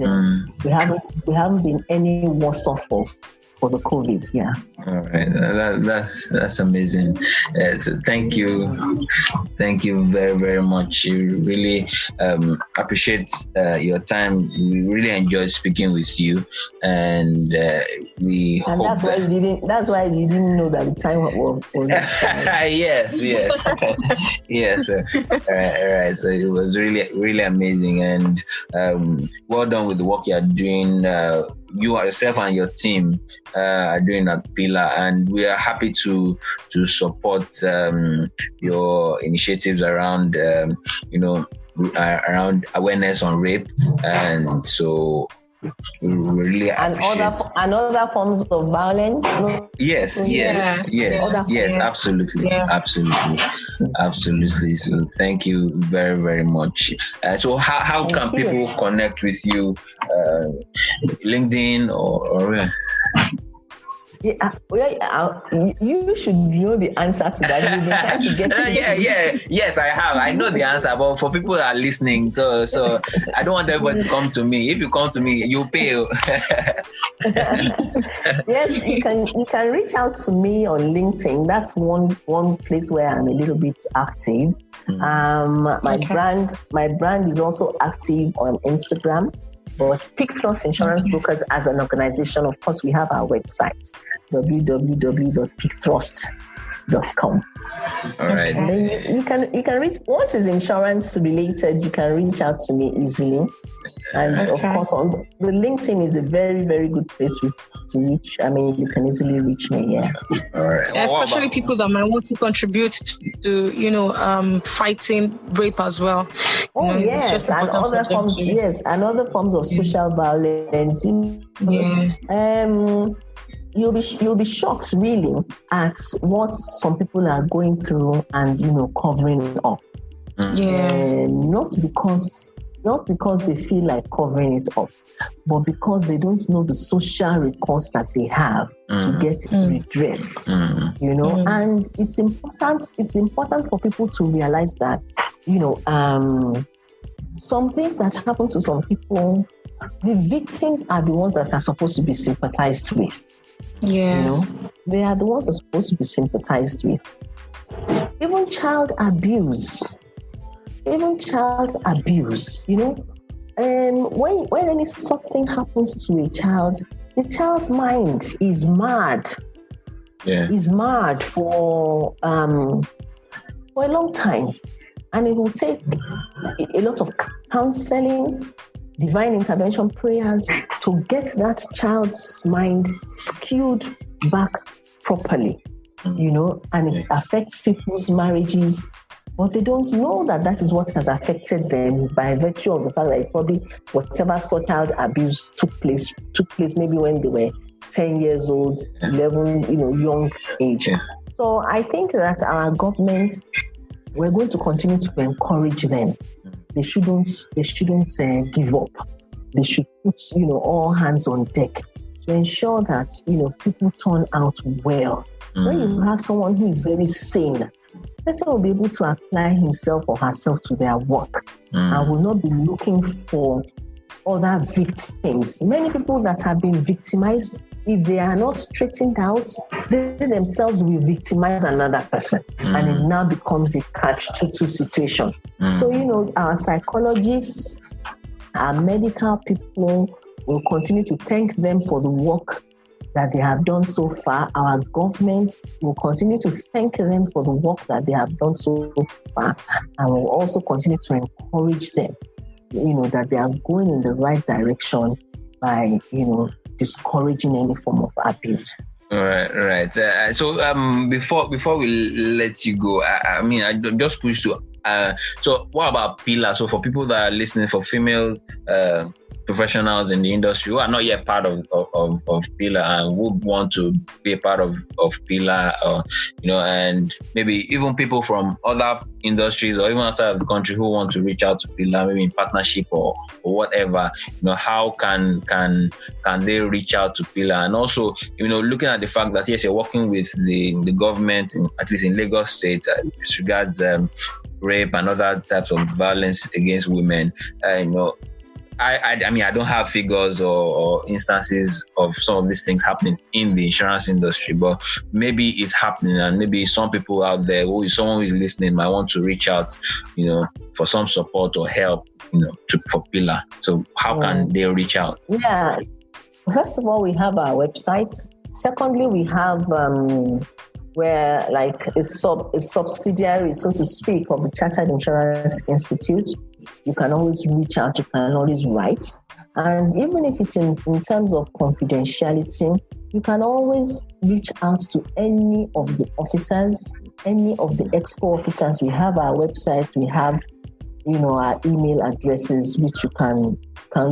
we haven't been any worse off for the COVID. Yeah. All right. That's amazing. So thank you very, very much. You really appreciate your time. We really enjoyed speaking with you, and we. And that's why you didn't know that the time was. Yes. Yes. All right. So it was really, really amazing, and well done with the work you are doing. You yourself and your team are doing at Pillar, and we are happy to support your initiatives around around awareness on rape, and so we really appreciate other forms of violence. Yes, absolutely. So thank you very, very much. So how can people connect with you? LinkedIn or you should know the answer to that. You've been trying to get Yes, I have. I know the answer, but for people that are listening, so I don't want everybody to come to me. If you come to me, you pay. Yes, you can reach out to me on LinkedIn. That's one place where I'm a little bit active. My brand is also active on Instagram. But PicThrust Insurance Brokers as an organization, of course, we have our website, www.picthrust.com. All right. And then you can reach, once it's insurance related, you can reach out to me easily. And of course, on the LinkedIn is a very, very good place to reach. I mean, you can easily reach me. Yeah. All right. Especially people that might want to contribute to, fighting rape as well. Yes, and other forms. Yes, and other forms of social violence. You'll be shocked really at what some people are going through and covering up. Not because they feel like covering it up, but because they don't know the social recourse that they have to get redress. And it's important for people to realize that, some things that happen to some people, the victims are the ones that are supposed to be sympathized with. Yeah. They are the ones that are supposed to be sympathized with. Even child abuse, and when any sort of thing happens to a child, the child's mind is mad. Is mad for a long time, and it will take a lot of counseling, divine intervention prayers to get that child's mind skewed back properly. And it affects people's marriages. But they don't know that is what has affected them by virtue of the fact that probably whatever sort of child abuse took place maybe when they were 10 years old, 11, young age. So I think that our government, we're going to continue to encourage them. They shouldn't give up. They should put, all hands on deck to ensure that, people turn out well. When you have someone who is very sane, the person will be able to apply himself or herself to their work and will not be looking for other victims. Many people that have been victimized, if they are not straightened out, they themselves will victimize another person. And it now becomes a catch-22 situation. So, our psychologists, our medical people will continue to thank them for the work that they have done so far. Our government will continue to thank them for the work that they have done so far, and will also continue to encourage them, that they are going in the right direction by, discouraging any form of abuse. Right. So before we let you go, I just push to. So what about Pillar? So for people that are listening, for female professionals in the industry who are not yet part of Pillar and would want to be a part of Pillar, and maybe even people from other industries or even outside of the country who want to reach out to Pillar, maybe in partnership or whatever, how can they reach out to Pillar? And also, looking at the fact that yes, you're working with the government, at least in Lagos State, as regards rape and other types of violence against women. I mean, I don't have figures or instances of some of these things happening in the insurance industry, but maybe it's happening, and maybe some people out there, someone who is listening, might want to reach out, for some support or help, for Pillar. So how can they reach out? Yeah. First of all, we have our website. Secondly, we have where like a subsidiary, so to speak, of the Chartered Insurance Institute. You can always reach out, you can always write. And even if it's in terms of confidentiality, you can always reach out to any of the officers, any of the EXCO officers. We have our website, we have, our email addresses, which you can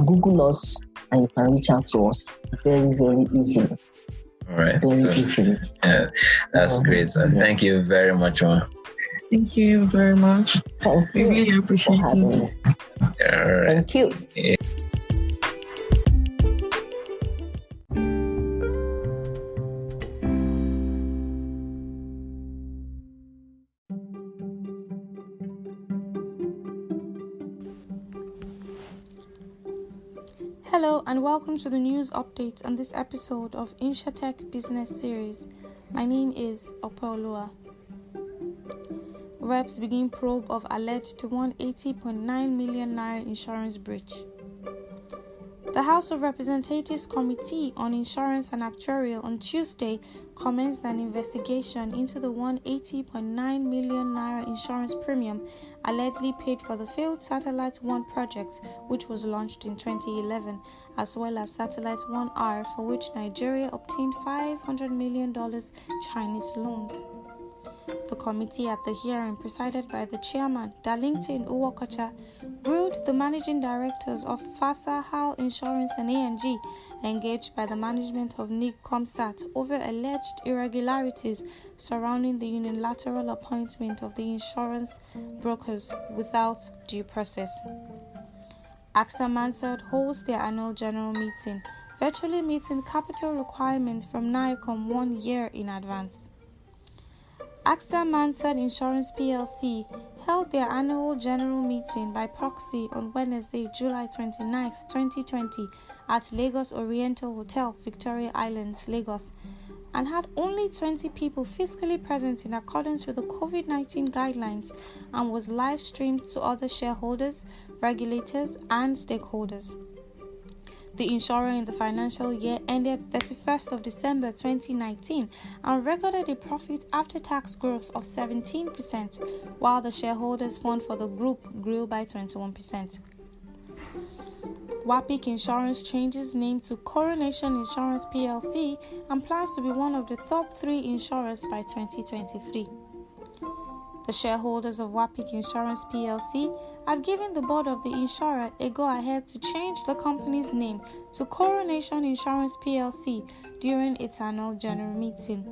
Google us and you can reach out to us very, very easily. All right. Very easily. Yeah, that's great. So thank you very much, Ma. Thank you very much. We really appreciate it. All right. Thank you. Yeah. Hello and welcome to the news update on this episode of InsurTech Business Series. My name is Opeoluwa. Reps begin probe of alleged 180.9 million naira insurance breach. The House of Representatives Committee on Insurance and Actuarial on Tuesday commenced an investigation into the 180.9 million naira insurance premium allegedly paid for the failed Satellite 1 project, which was launched in 2011, as well as Satellite 1R, for which Nigeria obtained $500 million Chinese loans. The committee at the hearing, presided by the chairman, Darlington Uwokocha, grilled the managing directors of FASA, HAL Insurance and A&G, engaged by the management of NIG Comsat over alleged irregularities surrounding the unilateral appointment of the insurance brokers without due process. AXA Mansard holds their annual general meeting, virtually meeting capital requirements from NICOM 1 year in advance. AXA Mansard Insurance PLC held their annual general meeting by proxy on Wednesday, July 29, 2020 at Lagos Oriental Hotel, Victoria Island, Lagos, and had only 20 people physically present in accordance with the COVID-19 guidelines and was live streamed to other shareholders, regulators, and stakeholders. The insurer in the financial year ended 31st of December 2019 and recorded a profit after tax growth of 17%, while the shareholders' fund for the group grew by 21%. WAPIC Insurance changes name to Coronation Insurance PLC and plans to be one of the top 3 insurers by 2023. The shareholders of WAPIC Insurance PLC have given the board of the insurer a go-ahead to change the company's name to Coronation Insurance PLC during its annual general meeting.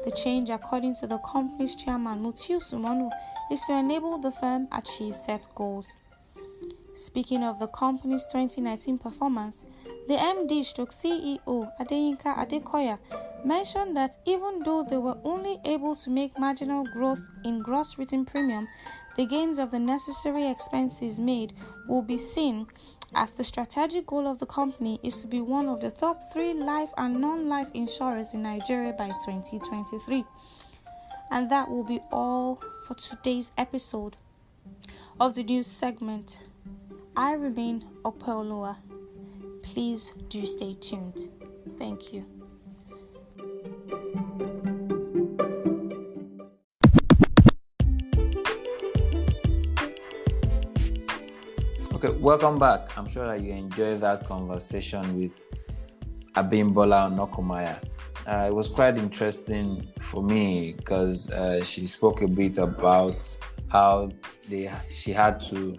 The change, according to the company's chairman Mutiu Sumonu, is to enable the firm achieve set goals. Speaking of the company's 2019 performance, the MD/CEO Adeyinka Adekoya mentioned that even though they were only able to make marginal growth in gross written premium, the gains of the necessary expenses made will be seen as the strategic goal of the company is to be one of the top 3 life and non-life insurers in Nigeria by 2023. And that will be all for today's episode of the news segment. I remain Opeoluwa. Please do stay tuned. Thank you. Okay, welcome back. I'm sure that you enjoyed that conversation with Abimbola Onokomaya. It was quite interesting for me because she spoke a bit about how she had to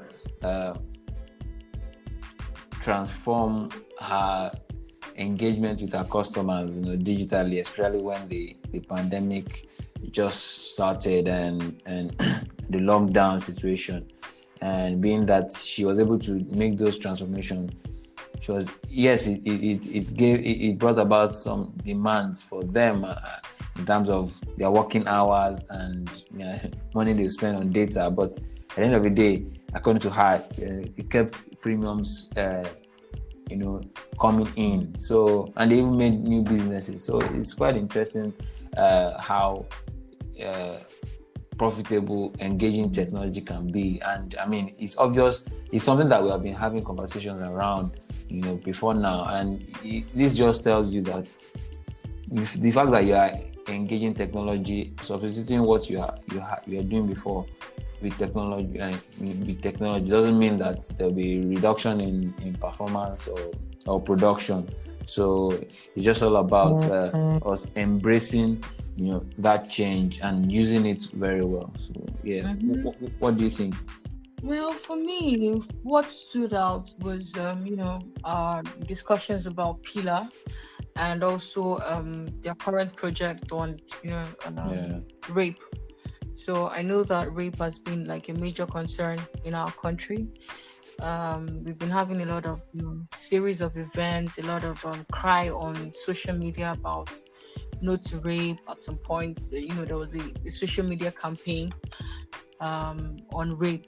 transform her engagement with her customers, digitally, especially when the pandemic just started and the lockdown situation. And being that she was able to make those transformations, it brought about some demands for them in terms of their working hours and money they spend on data. But at the end of the day, according to her, it kept premiums, coming in. So, and they even made new businesses. So it's quite interesting how profitable, engaging technology can be. And I mean, it's obvious. It's something that we have been having conversations around, before now. And this just tells you that the fact that you are engaging technology, substituting what you are doing before with technology, doesn't mean that there'll be reduction in performance or production. So it's just all about us embracing, that change and using it very well. So yeah, what do you think? Well, for me, what stood out was, our discussions about Pillar and also their current project on, rape. So I know that rape has been like a major concern in our country. We've been having a lot of series of events, a lot of cry on social media about no to rape. At some points, there was a social media campaign on rape.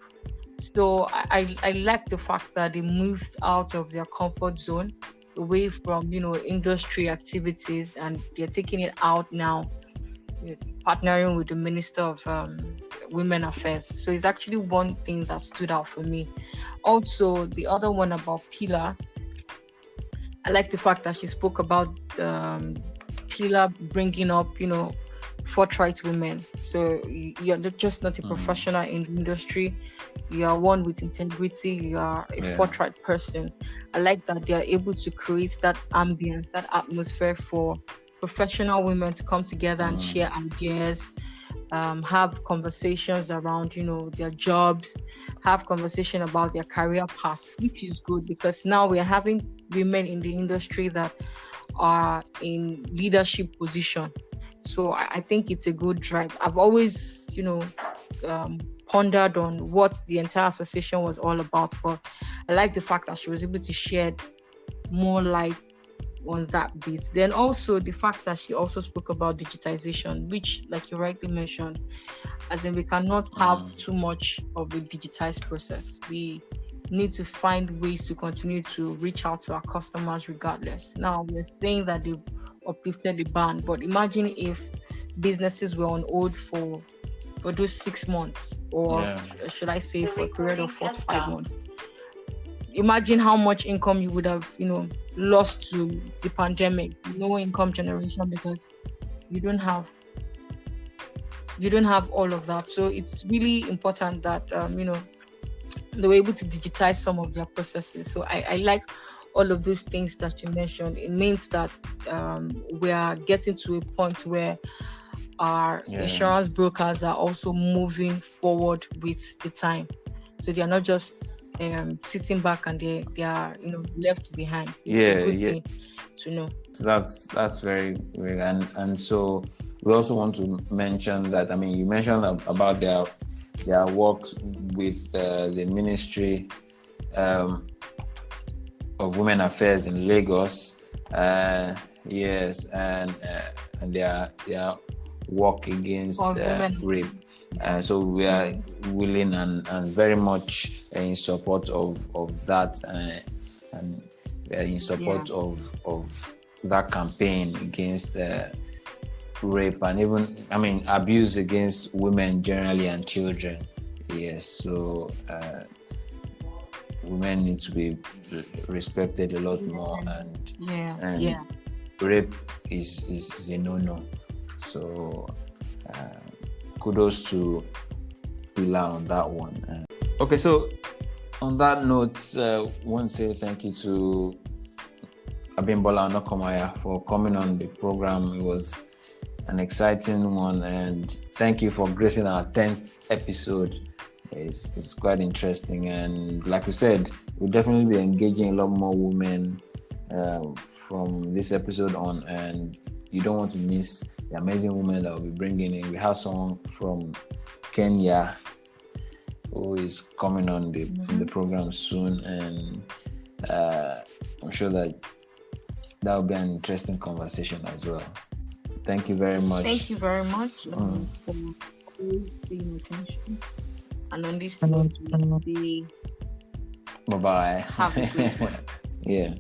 So I like the fact that they moved out of their comfort zone, away from industry activities, and they're taking it out now, partnering with the Minister of Women Affairs. So it's actually one thing that stood out for me. Also, the other one about Pillar, I like the fact that she spoke about Pillar bringing up, forthright women. So you're just not a professional in the industry. You are one with integrity. You are a forthright person. I like that they are able to create that ambience, that atmosphere for professional women to come together and share ideas, have conversations around, their jobs, have conversation about their career paths, which is good because now we are having women in the industry that are in leadership position. So I think it's a good drive. I've always, pondered on what the entire association was all about, but I like the fact that she was able to shed more light on that bit. Then also the fact that she also spoke about digitization, which, like you rightly mentioned, as in we cannot have too much of a digitized process. We need to find ways to continue to reach out to our customers regardless. Now, we're saying that they've uplifted the ban, but imagine if businesses were on hold for those 6 months, or should I say for a period of 4 to 5 months. Imagine how much income you would have, lost to the pandemic. No income generation because you don't have all of that. So it's really important that they were able to digitize some of their processes. So I like all of those things that you mentioned. It means that we are getting to a point where our insurance brokers are also moving forward with the time. So they are not just sitting back and they are left behind. It's a good thing to know. That's very good. And so we also want to mention that, you mentioned about their works with the Ministry of Women Affairs in Lagos. Yes, and their work against rape. So we are willing and very much in support of that, and we are in support of that campaign against rape and even, abuse against women generally and children. Yes, so women need to be respected a lot more, and rape is a no-no. So kudos to Pillar on that one. Okay, so on that note, I want to say thank you to Abimbola Onokomaya for coming on the program. It was an exciting one, and thank you for gracing our 10th episode. It's quite interesting, and like we said, we'll definitely be engaging a lot more women from this episode on, and you don't want to miss the amazing women that we'll be bringing in. We have someone from Kenya who is coming on the program soon, and I'm sure that will be an interesting conversation as well. Thank you very much. Thank you very much for paying attention. And on this note, we say bye-bye. Have a great one. Yeah.